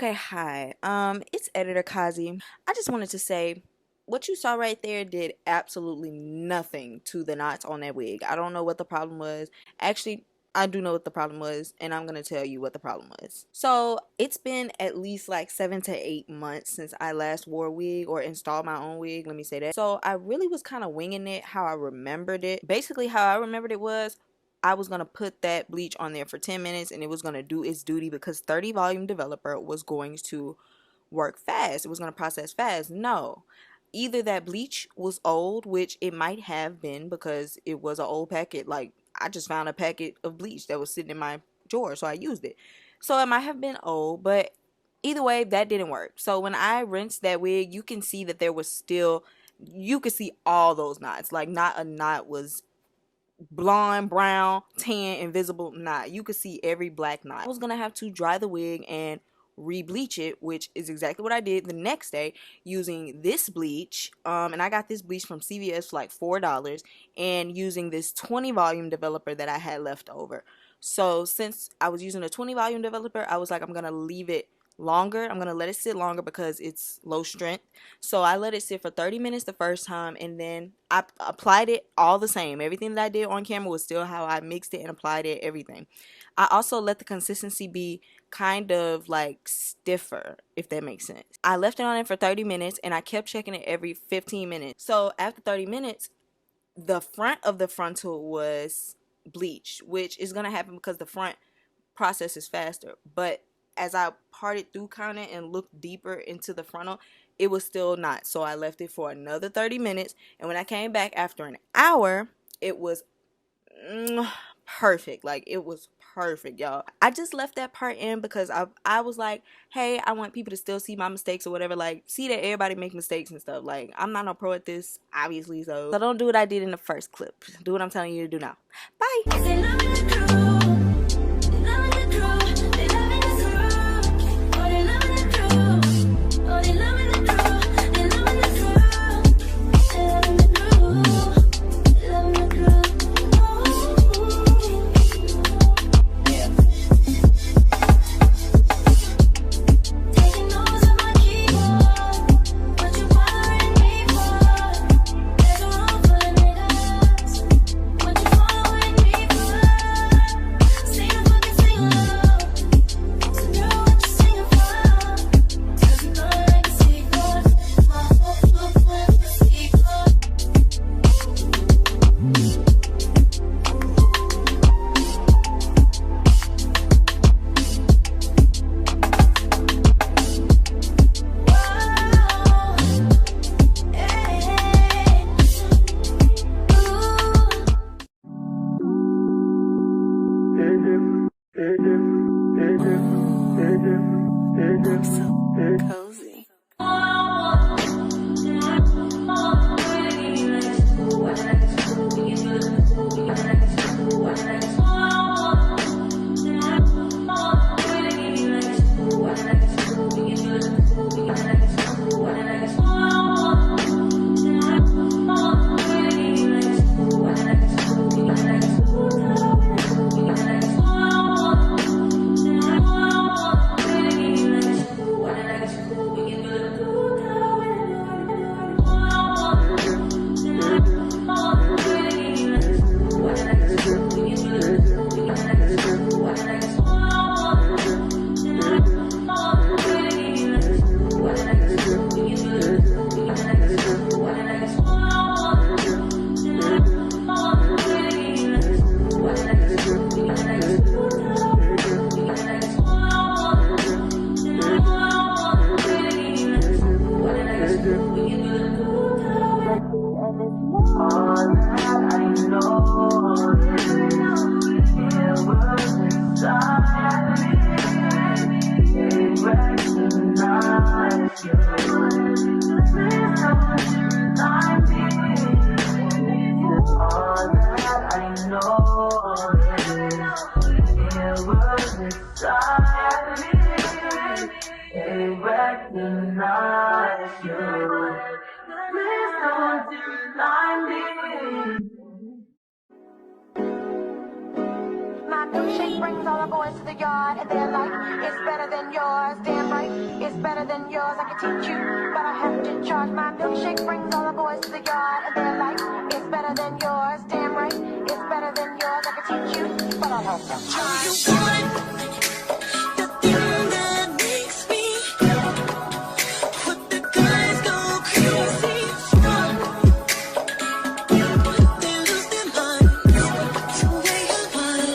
Okay, hi. It's Editor Kazi. I just wanted to say what you saw right there did absolutely nothing to the knots on that wig. I don't know what the problem was. Actually, I do know what the problem was, and I'm gonna tell you what the problem was. So it's been at least like 7 to 8 months since I last wore a wig or installed my own wig. Let me say that. So I really was kind of winging it how I remembered it. Basically, how I remembered it was I was going to put that bleach on there for 10 minutes and it was going to do its duty because 30 volume developer was going to work fast. It was going to process fast. No. Either that bleach was old, which it might have been because it was an old packet. Like, I just found a packet of bleach that was sitting in my drawer, so I used it. So it might have been old, but either way, that didn't work. So when I rinsed that wig, you can see that there was still, you could see all those knots. Like, not a knot was blonde, brown, tan, invisible knot. You could see every black knot. I was gonna have to dry the wig and re-bleach it, which is exactly what I did the next day using this bleach. And I got this bleach from CVS for like $4 and using this 20 volume developer that I had left over. So since I was using a 20 volume developer, I was like, I'm gonna leave it longer. I'm gonna let it sit longer because it's low strength. So I let it sit for 30 minutes the first time, and then I applied it all the same. Everything that I did on camera was still how I mixed it and applied it, everything. I also let the consistency be kind of like stiffer, if that makes sense. I left it on it for 30 minutes and I kept checking it every 15 minutes. So after 30 minutes, the front of the frontal was bleached, which is going to happen because the front process is faster. But as I parted through kind of and looked deeper into the frontal, it was still not. So I left it for another 30 minutes. And when I came back after an hour, it was perfect. Like, it was perfect, y'all. I just left that part in because I was like, hey, I want people to still see my mistakes or whatever. Like, see that everybody make mistakes and stuff. Like, I'm not no pro at this, obviously. So don't do what I did in the first clip. Do what I'm telling you to do now. Bye. I'm so cozy. My brings all the boys to the yard, and they're like, it's better than yours. Damn right, it's better than yours. I can teach you, but I have to charge. My milkshake brings all the boys to the yard, and they're like, it's better than yours. Damn right, it's better than yours. I can teach you, but I have to charge. You want the thing that makes me put the guys go crazy. They lose their minds to where you want.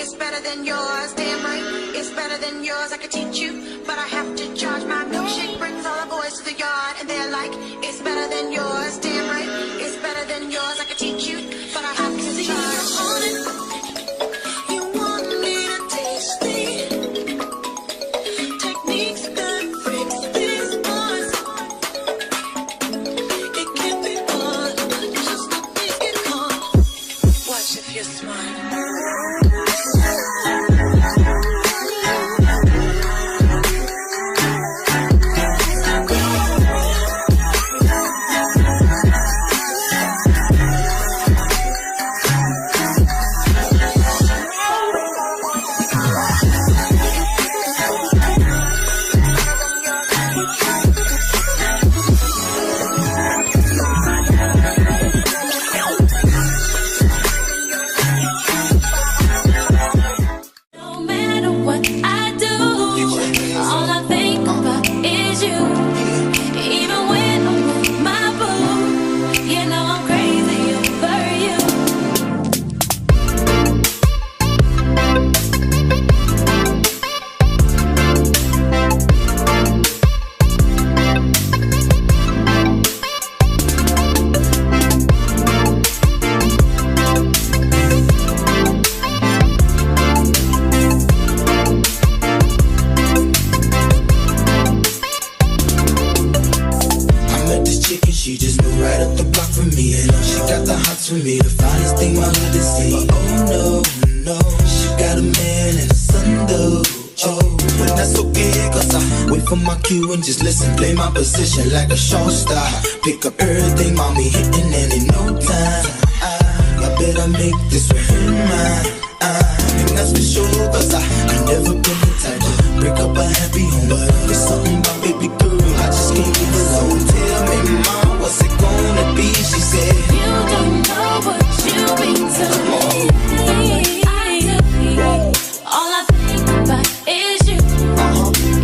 It's better than yours, damn right. It's better than yours. I could teach you, but I have to charge. My milkshake brings all the boys to the yard, and they're like, it's better than yours, damn right. It's better than yours. I could teach you, but I have to charge. You want me to teach the techniques that fix these boys. It can't be hard, just not make it hard. Watch if you're smart. She just moved right up the block from me, and she got the hots for me, the finest thing my hood has seen. But oh no, she got a man and a son though. Oh, but that's okay, cause I wait for my cue and just listen, play my position like a show star. Pick up everything, mommy hitting, and in no time I better make this one mine. And that's for sure, cause I never been the type to break up a happy home. But there's something about baby girl, I just can't leave alone. Tell me, mom, what's it gonna be? She said, you don't know what you mean to me. All I think about is you.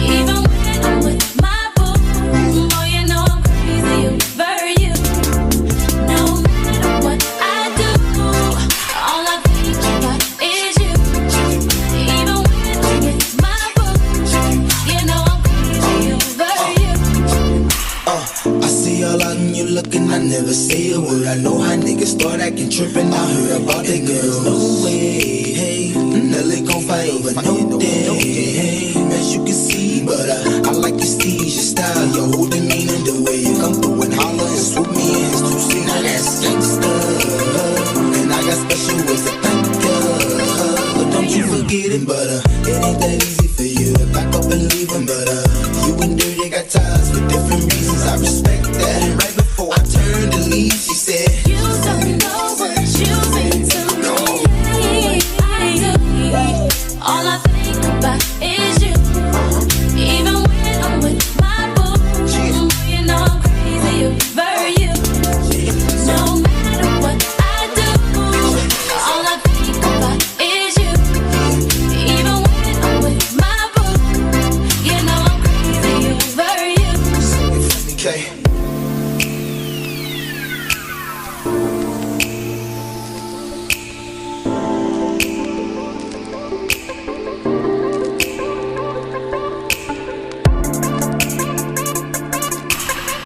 Even when I'm with my boo, boy, you know I'm crazy over you. No matter what I do, all I think about is you. Even when I'm with my boo, you know I'm crazy over you. I see all out and you looking, I never say a word. I know how niggas start acting trippin'. I heard about the girls, no way, hey. Nelly gon' fight over no day, hey. As you can see, but I like your steez, your style, your whole demeanor, the way you come through and holler and swoop me in. It's too sweet, now that's gangsta. And I got special ways to thank you, but don't you forget it. But it ain't that easy for you to back up and leave him. But you and Dirty got ties for different reasons. I respect that. And right before I turned to leave, she said, you don't know what you mean to me. All I think about is you. Even when I'm with my boo, you know I'm crazy over you. No matter what I do, all I think about is you. Even when I'm with my boo, you know I'm crazy over you. okay.